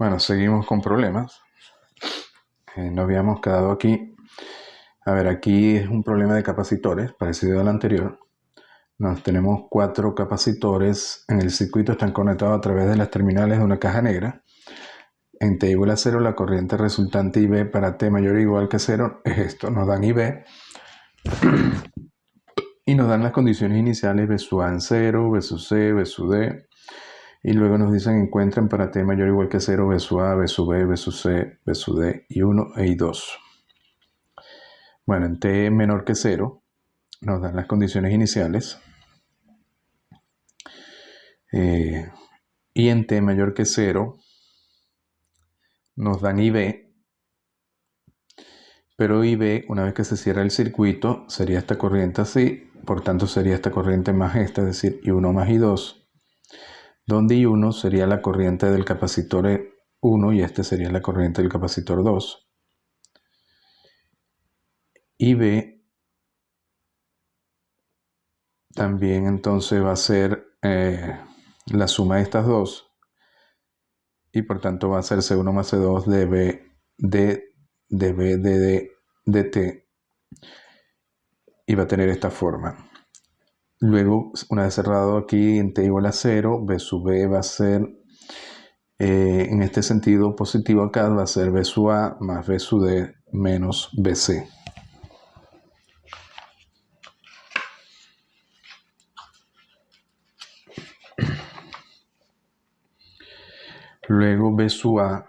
Bueno, seguimos con problemas. Nos habíamos quedado aquí. A ver, aquí es un problema de capacitores, parecido al anterior. Tenemos 4 capacitores en el circuito, están conectados a través de las terminales de una caja negra. En T igual a 0, la corriente resultante IB para T mayor o igual que 0 es esto. Nos dan IB y nos dan las condiciones iniciales B sub A en 0, B sub C, B sub D. Y luego nos dicen encuentren para T mayor o igual que 0, B sub A, B sub B, B sub C, B sub D, I1 e I2. Bueno, en T menor que 0 nos dan las condiciones iniciales. Y en T mayor que 0 nos dan IB. Pero IB, una vez que se cierra el circuito, sería esta corriente así. Por tanto, sería esta corriente más esta, es decir, I1 más I2. Donde I1 sería la corriente del capacitor 1 y este sería la corriente del capacitor 2. IB también entonces va a ser la suma de estas dos. Y por tanto va a ser C1 más C2 de B de B de D de T. Y va a tener esta forma. Luego, una vez cerrado aquí en T igual a 0, B sub B va a ser, en este sentido positivo acá, va a ser B sub A más B sub D menos BC. Luego B sub A,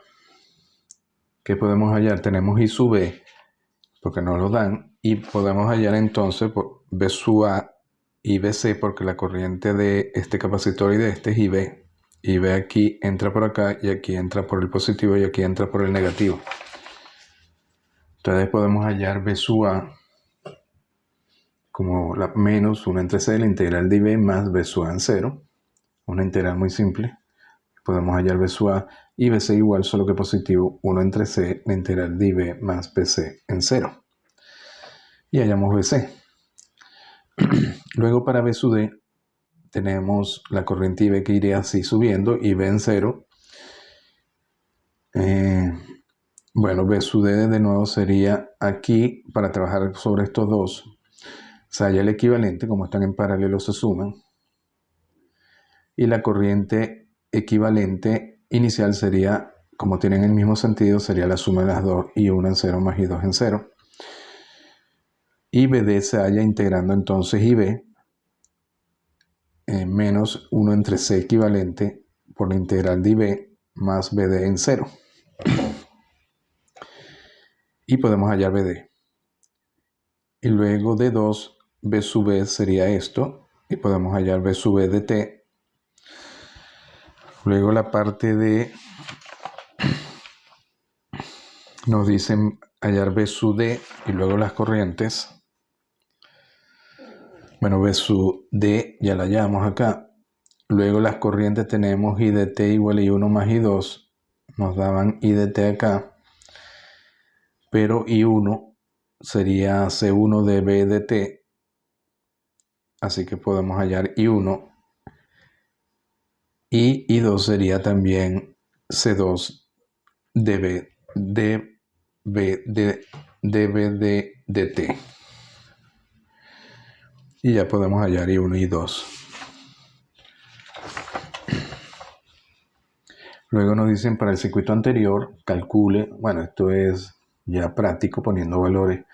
¿qué podemos hallar? Tenemos I sub B, porque no lo dan, y podemos hallar entonces por B sub A y BC, porque la corriente de este capacitor y de este es IB. IB aquí entra por acá, y aquí entra por el positivo, y aquí entra por el negativo. Entonces podemos hallar B sub A como la menos 1 entre C, la integral de IB más B sub A en 0. Una integral muy simple. Podemos hallar B sub A y BC igual, solo que positivo, 1 entre C, la integral de IB más BC en 0. Y hallamos BC. Luego para B sub D tenemos la corriente IB que iría así subiendo, IB en 0. Bueno, B sub D de nuevo sería aquí, para trabajar sobre estos dos, se halla el equivalente, como están en paralelo se suman. Y la corriente equivalente inicial sería, como tienen el mismo sentido, sería la suma de las dos, I1 en 0 más I2 en 0. Y BD se halla integrando entonces IB menos 1 entre C equivalente por la integral de IB más BD en 0. Y podemos hallar BD. Y luego de 2, B sub B sería esto, y podemos hallar B sub B de T. Luego la parte de, nos dicen hallar B sub D, y luego las corrientes. Bueno, B sub D ya la hallamos acá. Luego las corrientes tenemos I de T igual a I1 más I2. Nos daban I de T acá. Pero I1 sería C1 de B de T. Así que podemos hallar I1. Y I2 sería también C2 de B de T. Y ya podemos hallar I1 y I2. Luego nos dicen para el circuito anterior, calcule, bueno, esto es ya práctico poniendo valores,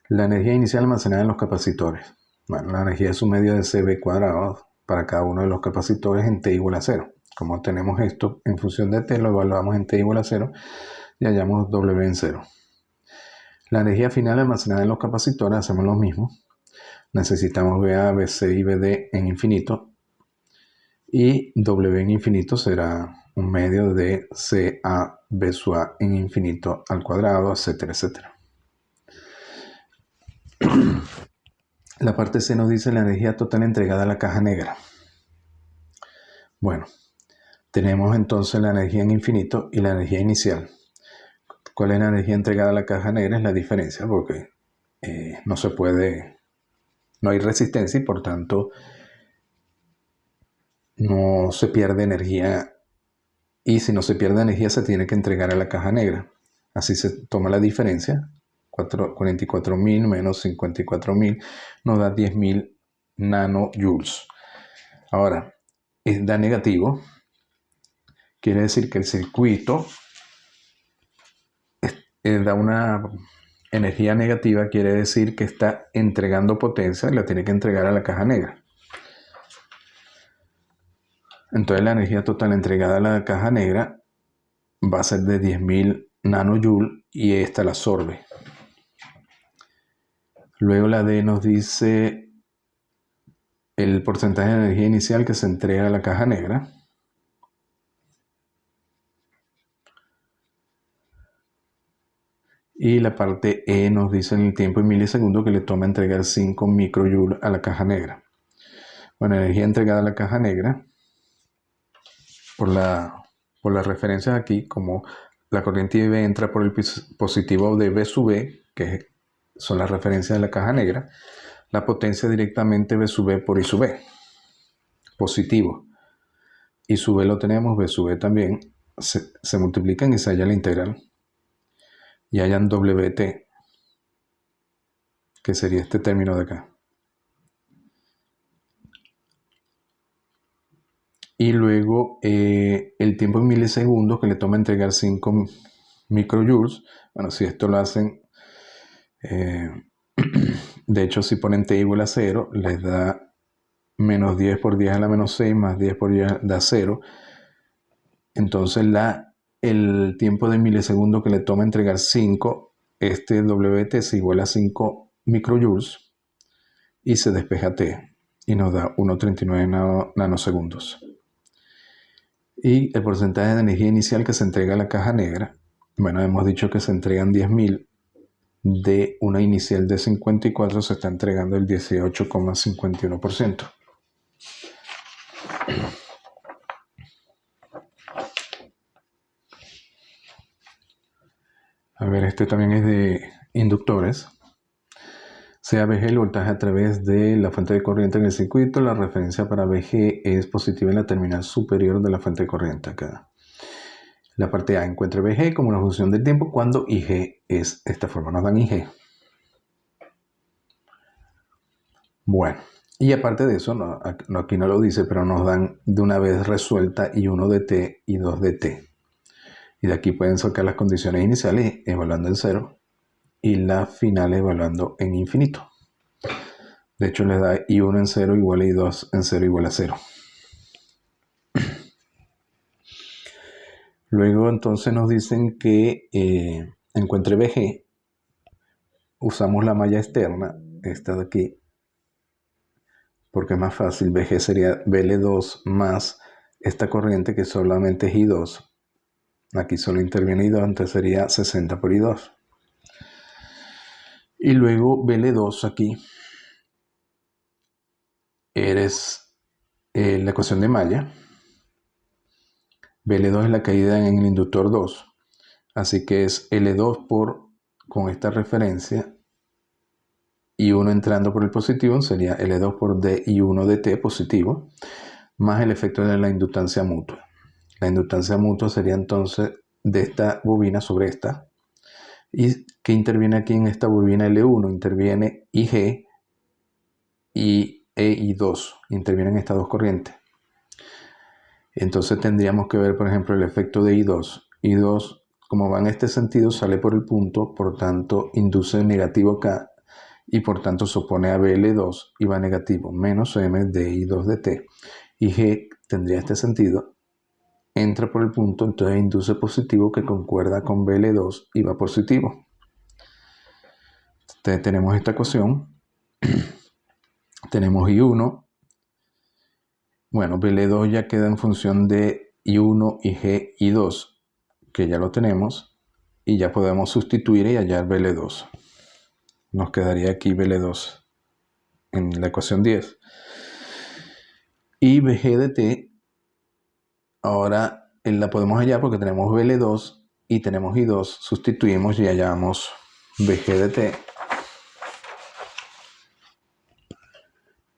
la energía inicial almacenada en los capacitores. Bueno, la energía es un medio de CB cuadrado para cada uno de los capacitores en T igual a 0. Como tenemos esto en función de T, lo evaluamos en T igual a 0 y hallamos W en 0. La energía final almacenada en los capacitores, hacemos lo mismo. Necesitamos BA, BC y BD en infinito. Y W en infinito será un medio de CA B sub A en infinito al cuadrado, etcétera, etcétera. La parte C nos dice la energía total entregada a la caja negra. Bueno, tenemos entonces la energía en infinito y la energía inicial. ¿Cuál es la energía entregada a la caja negra? Es la diferencia, porque no se puede, no hay resistencia y por tanto no se pierde energía y si no se pierde energía se tiene que entregar a la caja negra. Así se toma la diferencia. 44.000 menos 54.000 nos da 10.000 nanojoules. Ahora, da negativo. Quiere decir que el circuito da una energía negativa, quiere decir que está entregando potencia y la tiene que entregar a la caja negra. Entonces la energía total entregada a la caja negra va a ser de 10.000 nanojoules y esta la absorbe. Luego la D nos dice el porcentaje de energía inicial que se entrega a la caja negra. Y la parte E nos dice en el tiempo en milisegundos que le toma entregar 5 microjoules a la caja negra. Bueno, energía entregada a la caja negra, por las referencias aquí, como la corriente IV entra por el positivo de V sub E, que son las referencias de la caja negra, la potencia directamente V sub E por I sub E, positivo. I sub E lo tenemos, V sub E también, se multiplican y se halla la integral. Y hayan WT, que sería este término de acá. Y luego el tiempo en milisegundos que le toma entregar 5 microjoules. Bueno, si esto lo hacen, de hecho si ponen t igual a 0, les da menos 10 por 10 a la menos 6 más 10 por 10 da 0. Entonces el tiempo de milisegundos que le toma entregar 5, este WT se iguala a 5 microjoules y se despeja t y nos da 1,39 nanosegundos. Y el porcentaje de energía inicial que se entrega a la caja negra, bueno, hemos dicho que se entregan 10.000, de una inicial de 54 se está entregando el 18,51%. A ver, este también es de inductores. Sea VG el voltaje a través de la fuente de corriente en el circuito, la referencia para VG es positiva en la terminal superior de la fuente de corriente acá. La parte A encuentra VG como una función del tiempo cuando IG es esta forma. Nos dan IG. Bueno, y aparte de eso, aquí no lo dice, pero nos dan de una vez resuelta I1 de T y 2 de T. Y de aquí pueden sacar las condiciones iniciales evaluando en 0 y las finales evaluando en infinito. De hecho, les da I1 en 0 igual a I2 en 0 igual a 0. Luego entonces nos dicen que encuentre VG. Usamos la malla externa, esta de aquí, porque es más fácil. VG sería VL2 más esta corriente que solamente es I2. Aquí solo interviene I2, entonces sería 60 por I2. Y luego VL2 aquí eres la ecuación de malla. VL2 es la caída en el inductor 2. Así que es L2 con esta referencia, I1 entrando por el positivo, sería L2 por D I1 de T positivo, más el efecto de la inductancia mutua. La inductancia mutua sería entonces de esta bobina sobre esta. ¿Y qué interviene aquí en esta bobina L1? Interviene IG y EI2. Intervienen estas dos corrientes. Entonces tendríamos que ver, por ejemplo, el efecto de I2. I2, como va en este sentido, sale por el punto, por tanto induce negativo acá y por tanto se opone a BL2 y va negativo, menos M de I2 de T. Y G tendría este sentido, entra por el punto, entonces induce positivo que concuerda con BL2 y va positivo. Entonces tenemos esta ecuación, tenemos I1, bueno, BL2 ya queda en función de I1 y G, I2, que ya lo tenemos, y ya podemos sustituir y hallar BL2. Nos quedaría aquí BL2 en la ecuación 10. Y VG de T, ahora la podemos hallar porque tenemos BL2 y tenemos I2, sustituimos y hallamos VG de T.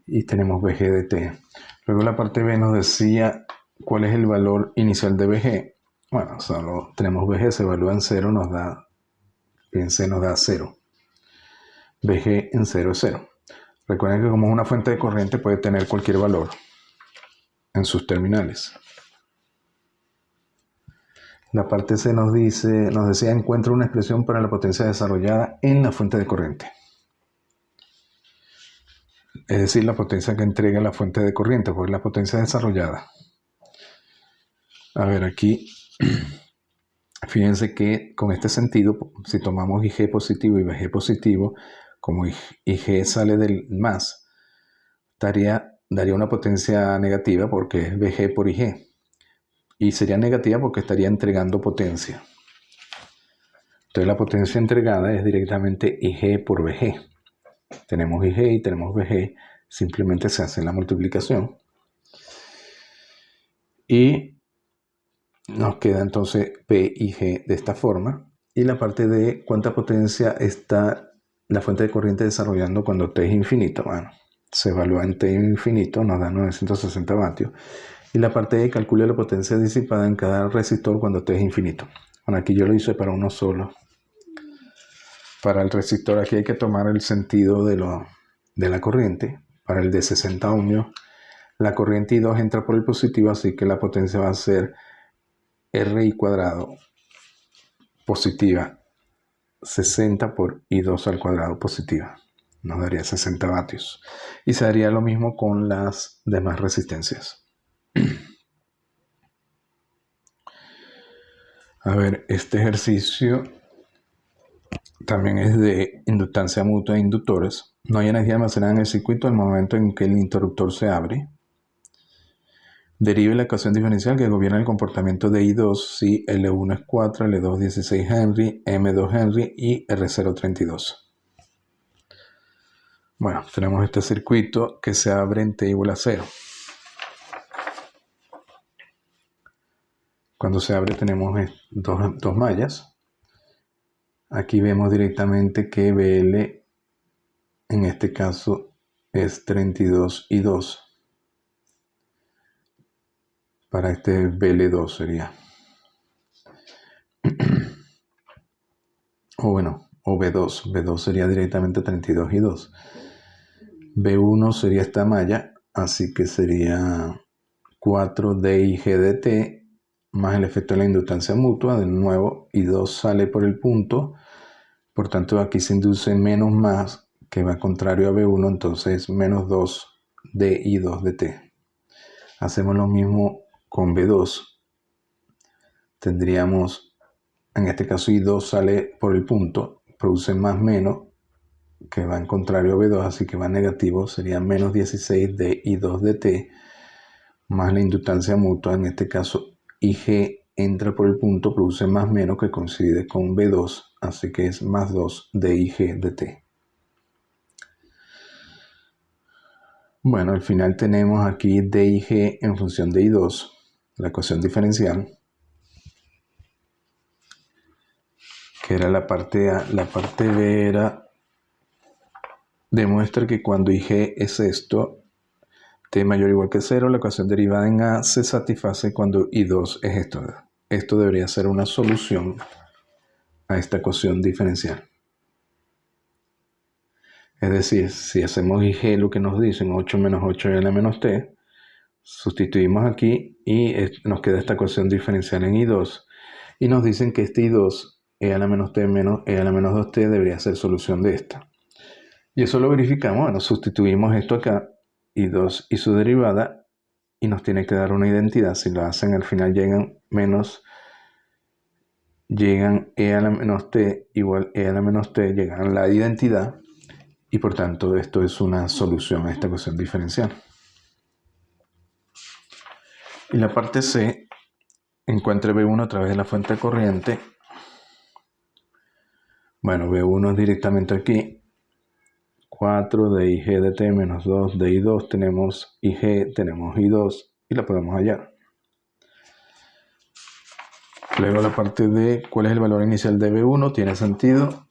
Y tenemos VG de T. Luego la parte B nos decía cuál es el valor inicial de VG. Bueno, solo tenemos VG, se evalúa en 0, nos da, fíjense, nos da 0. VG en 0 es 0. Recuerden que como es una fuente de corriente puede tener cualquier valor en sus terminales. La parte C nos decía, encuentra una expresión para la potencia desarrollada en la fuente de corriente. Es decir, la potencia que entrega la fuente de corriente, porque la potencia desarrollada. A ver, aquí, fíjense que con este sentido, si tomamos IG positivo y VG positivo, como IG sale del más, daría una potencia negativa porque es VG por IG. Y sería negativa porque estaría entregando potencia. Entonces la potencia entregada es directamente IG por VG. Tenemos IG y tenemos VG, simplemente se hace la multiplicación. Y nos queda entonces P y G de esta forma. Y la parte de cuánta potencia está la fuente de corriente desarrollando cuando T es infinito. Bueno, se evalúa en T infinito, nos da 960 vatios. Y la parte de calcula la potencia disipada en cada resistor cuando T es infinito. Bueno, aquí yo lo hice para uno solo. Para el resistor aquí hay que tomar el sentido de la corriente. Para el de 60 ohmios, la corriente I2 entra por el positivo, así que la potencia va a ser RI cuadrado positiva 60 por I2 al cuadrado positiva. Nos daría 60 vatios. Y se haría lo mismo con las demás resistencias. A ver, este ejercicio también es de inductancia mutua de inductores. No hay energía almacenada en el circuito al momento en que el interruptor se abre. Derive la ecuación diferencial que gobierna el comportamiento de I2 si L1 es 4, L2 16 Henry, M2 Henry y R0 32. Bueno, tenemos este circuito que se abre en T igual a 0. Cuando se abre tenemos dos mallas. Aquí vemos directamente que BL en este caso es 32 y 2. Para este BL2 sería. O bueno, o B2. B2 sería directamente 32 y 2. B1 sería esta malla, así que sería 4D y G de T más el efecto de la inductancia mutua. De nuevo, I2 sale por el punto, por tanto aquí se induce menos más, que va contrario a B1, entonces menos 2D y 2 de T. Hacemos lo mismo con B2. Tendríamos, en este caso I2 sale por el punto, produce más menos, que va en contrario a B2, así que va negativo, sería menos 16D y 2 de T, más la inductancia mutua, en este caso IG entra por el punto, produce más menos que coincide con B2, así que es más 2 de IG de T. Bueno, al final tenemos aquí D y G en función de I2, la ecuación diferencial, que era la parte A. La parte B era, demuestra que cuando IG es esto, T mayor o igual que 0, la ecuación derivada en A se satisface cuando I2 es esto. Esto debería ser una solución a esta ecuación diferencial. Es decir, si hacemos IG lo que nos dicen, 8 menos 8L menos T, sustituimos aquí y nos queda esta ecuación diferencial en I2. Y nos dicen que este I2, E a la menos T menos E a la menos 2T, debería ser solución de esta. Y eso lo verificamos. Bueno, sustituimos esto acá, I2 y su derivada, y nos tiene que dar una identidad. Si lo hacen, al final llegan E a la menos T igual E a la menos T, llegan a la identidad, y por tanto esto es una solución a esta ecuación diferencial. Y la parte C, encuentre B1 a través de la fuente de corriente. Bueno, B1 es directamente aquí. 4 de IG de T menos 2 de I2, tenemos IG, tenemos I2 y la podemos hallar. Luego la parte de cuál es el valor inicial de B1, tiene sentido.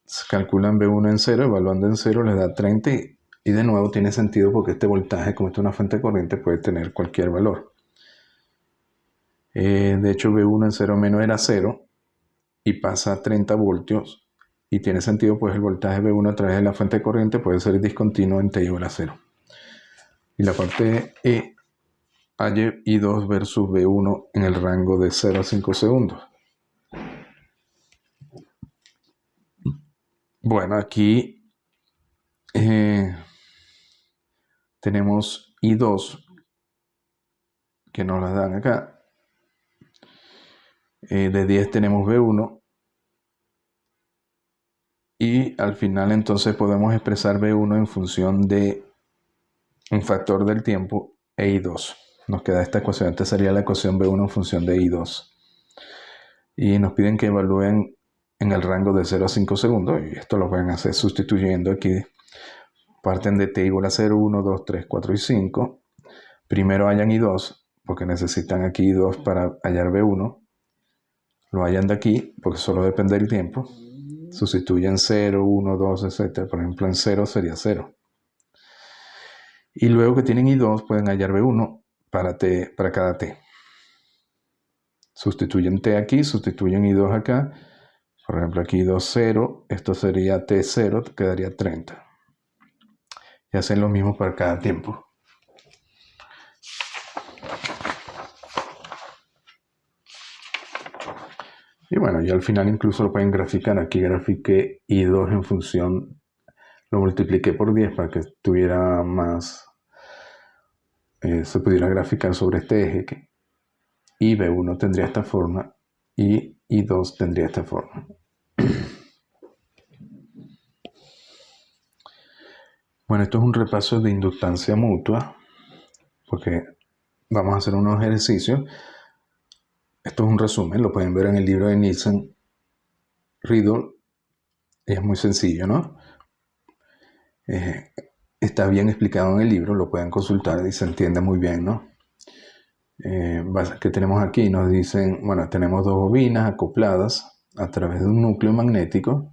Se calculan B1 en 0, evaluando en 0 les da 30 y de nuevo tiene sentido porque este voltaje, como esta es una fuente de corriente, puede tener cualquier valor. De hecho, V1 en 0 menos era 0 y pasa a 30 voltios. Y tiene sentido, pues el voltaje V1 a través de la fuente de corriente puede ser discontinuo en t igual a 0. Y la parte E, halle I2 versus V1 en el rango de 0 a 5 segundos. Bueno, aquí tenemos I2 que nos las dan acá. De 10 tenemos V1. Y al final entonces podemos expresar V1 en función de un factor del tiempo e I2. Nos queda esta ecuación. Esta sería la ecuación V1 en función de I2. Y nos piden que evalúen en el rango de 0 a 5 segundos. Y esto lo pueden hacer sustituyendo aquí. Parten de t igual a 0, 1, 2, 3, 4 y 5. Primero hallan I2, porque necesitan aquí I2 para hallar V1. Lo hallan de aquí, porque solo depende del tiempo. Sustituyen 0, 1, 2, etc. Por ejemplo, en 0 sería 0. Y luego que tienen I2 pueden hallar V1 para cada t. Sustituyen t aquí, sustituyen I2 acá. Por ejemplo, aquí I2, 0. Esto sería t0, quedaría 30. Y hacen lo mismo para cada tiempo. Y bueno, y al final incluso lo pueden graficar. Aquí grafiqué I2 en función, lo multipliqué por 10 para que tuviera más, se pudiera graficar sobre este eje. Y V1 tendría esta forma y I2 tendría esta forma. Bueno, esto es un repaso de inductancia mutua, porque vamos a hacer unos ejercicios. Esto es un resumen, lo pueden ver en el libro de Nielsen Riddle. Es muy sencillo, ¿no? Está bien explicado en el libro, lo pueden consultar y se entiende muy bien, ¿no? ¿Qué tenemos aquí? Nos dicen, bueno, tenemos dos bobinas acopladas a través de un núcleo magnético.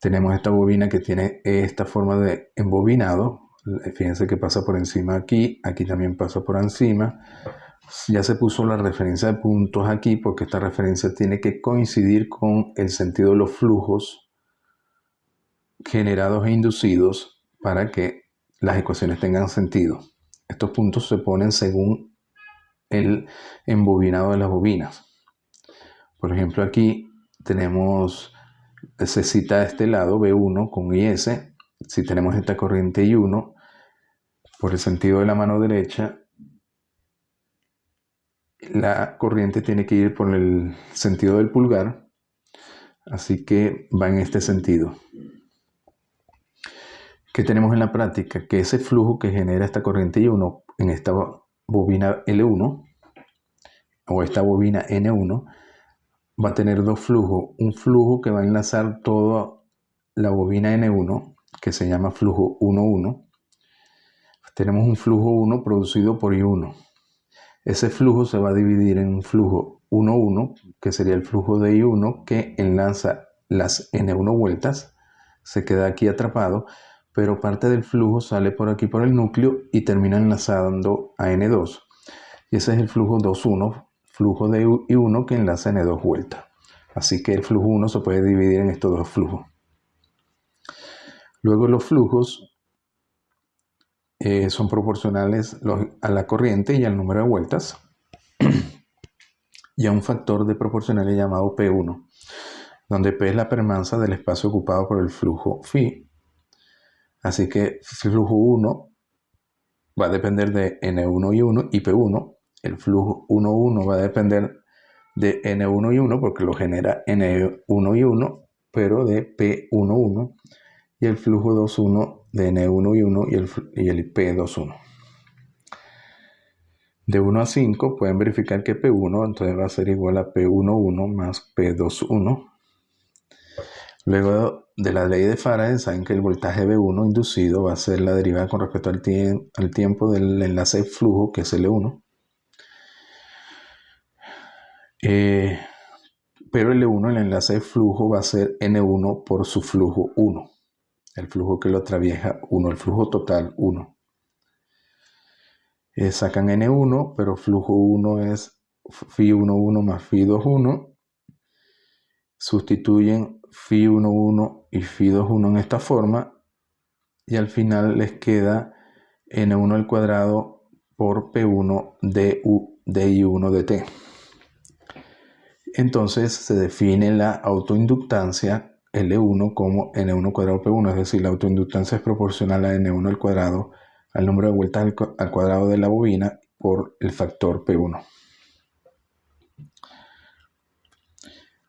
Tenemos esta bobina que tiene esta forma de embobinado. Fíjense que pasa por encima aquí, aquí también pasa por encima. Ya se puso la referencia de puntos aquí porque esta referencia tiene que coincidir con el sentido de los flujos generados e inducidos para que las ecuaciones tengan sentido. Estos puntos se ponen según el embobinado de las bobinas. Por ejemplo, aquí tenemos, se cita este lado V1 con IS. Si tenemos esta corriente I1 por el sentido de la mano derecha, la corriente tiene que ir por el sentido del pulgar, así que va en este sentido. ¿Qué tenemos en la práctica? Que ese flujo que genera esta corriente I1 en esta bobina L1 o esta bobina N1 va a tener dos flujos. Un flujo que va a enlazar toda la bobina N1, que se llama flujo 1,1. Tenemos un flujo 1 producido por I1. Ese flujo se va a dividir en un flujo 1,1, que sería el flujo de I1 que enlaza las N1 vueltas. Se queda aquí atrapado, pero parte del flujo sale por aquí por el núcleo y termina enlazando a N2. Y ese es el flujo 2,1, flujo de I1 que enlaza N2 vueltas. Así que el flujo 1 se puede dividir en estos dos flujos. Luego los flujos son proporcionales a la corriente y al número de vueltas y a un factor de proporcionalidad llamado P1, donde P es la permanencia del espacio ocupado por el flujo φ. Así que el flujo 1 va a depender de N1 y 1 y P1. El flujo 1,1 va a depender de N1 y 1 porque lo genera N1 y 1, pero de P11. Y el flujo 2,1 de N1 y 1 y el P21. De 1 a 5 pueden verificar que P1 entonces va a ser igual a P11 más P21. Luego de la ley de Faraday saben que el voltaje V1 inducido va a ser la derivada con respecto al tiempo del enlace de flujo, que es L1. Pero L1, el enlace de flujo, va a ser N1 por su flujo 1. El flujo que lo atraviesa 1, el flujo total 1. Sacan N1, pero flujo 1 es phi1,1 más phi2,1. Sustituyen phi1,1 y phi2,1 en esta forma. Y al final les queda n1 al cuadrado por p1 di1 dt. Entonces se define la autoinductancia L1 como n1 cuadrado p1, es decir, la autoinductancia es proporcional a n1 al cuadrado, al número de vueltas al cuadrado de la bobina por el factor p1.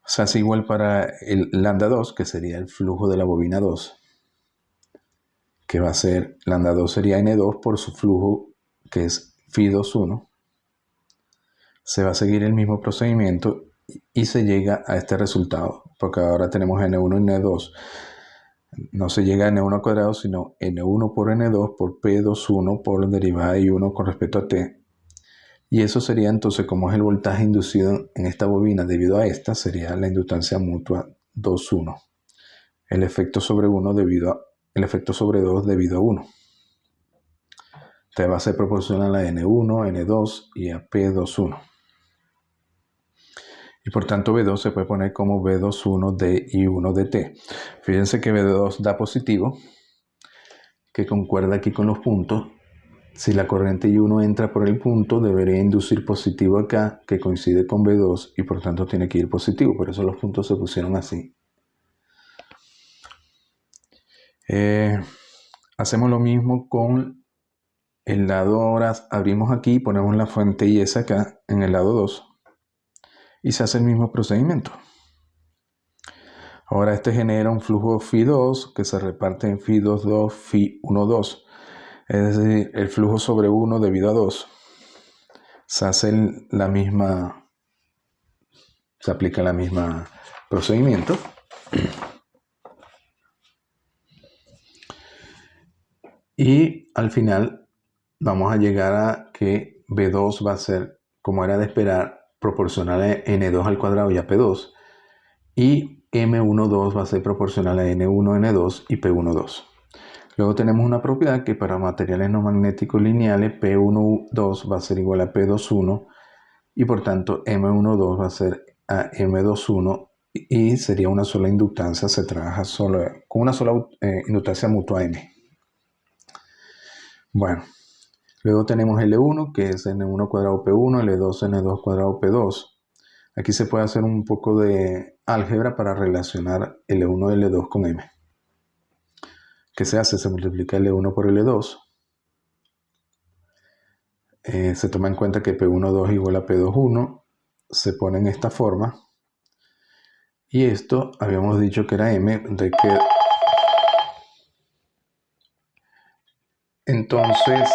Se hace igual para el lambda 2, que sería el flujo de la bobina 2, que va a ser, lambda 2 sería n2 por su flujo, que es phi2,1. Se va a seguir el mismo procedimiento y se llega a este resultado, porque ahora tenemos n1 y n2. No se llega a n1 al cuadrado, sino n1 por n2 por p2,1 por derivada de 1 con respecto a t. Y eso sería entonces, como es el voltaje inducido en esta bobina debido a esta, sería la inductancia mutua 2,1. El efecto sobre 1 el efecto sobre 2 debido a 1. Entonces va a ser proporcional a N1, N2 y a P2,1. Y por tanto B2 se puede poner como B2,1 dI1 dt. Fíjense que B2 da positivo, que concuerda aquí con los puntos. Si la corriente I1 entra por el punto, debería inducir positivo acá, que coincide con B2 y por tanto tiene que ir positivo. Por eso los puntos se pusieron así. Hacemos lo mismo con el lado. Ahora abrimos aquí, ponemos la fuente IS acá en el lado 2 y se hace el mismo procedimiento. Ahora este genera un flujo Φ2 que se reparte en Φ2,2, Φ1,2. Es decir, el flujo sobre 1 debido a 2. Se hace se aplica la misma procedimiento. Y al final vamos a llegar a que B2 va a ser, como era de esperar, proporcional a N2 al cuadrado y a P2. Y M12 va a ser proporcional a N1, N2 y P12. Luego tenemos una propiedad que para materiales no magnéticos lineales P12 va a ser igual a P21 y por tanto M12 va a ser a M21 y sería una sola inductancia, se trabaja solo con una sola inductancia mutua M. Bueno, luego tenemos L1 que es N1 cuadrado P1, L2 N2 cuadrado P2. Aquí se puede hacer un poco de álgebra para relacionar L1 y L2 con M. ¿Qué se hace? Se multiplica L1 por L2. Se toma en cuenta que P12 igual a P21. Se pone en esta forma. Y esto habíamos dicho que era M. Entonces